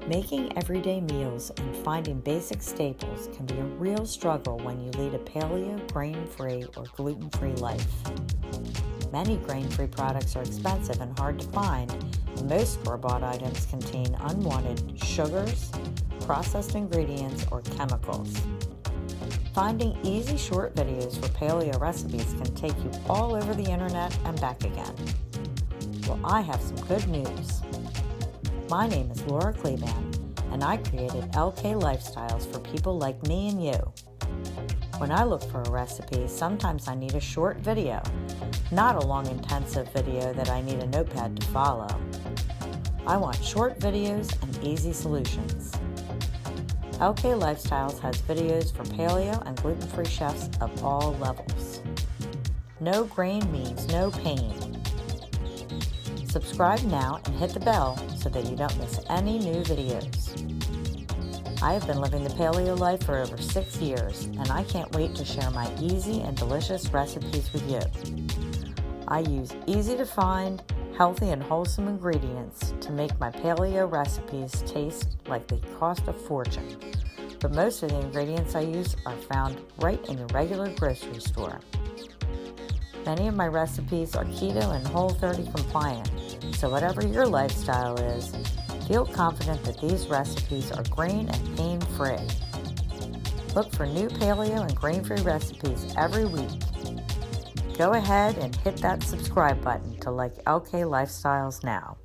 Making everyday meals and finding basic staples can be a real struggle when you lead a paleo, grain-free, or gluten-free life. Many grain-free products are expensive and hard to find, and most store-bought items contain unwanted sugars, processed ingredients, or chemicals. Finding easy short videos for paleo recipes can take you all over the internet and back again. Well, I have some good news. My name is Laura Kleban, and I created LK Lifestyles for people like me and you. When I look for a recipe, sometimes I need a short video, not a long intensive video that I need a notepad to follow. I want short videos and easy solutions. LK Lifestyles has videos for paleo and gluten-free chefs of all levels. No grain means no pain. Subscribe now and hit the bell so that you don't miss any new videos. I have been living the paleo life for over 6 years, and I can't wait to share my easy and delicious recipes with you. I use easy to find, healthy and wholesome ingredients to make my paleo recipes taste like they cost a fortune. But most of the ingredients I use are found right in your regular grocery store. Many of my recipes are keto and Whole30 compliant, so whatever your lifestyle is, feel confident that these recipes are grain and pain-free. Look for new paleo and grain-free recipes every week. Go ahead and hit that subscribe button to like LK Lifestyles now.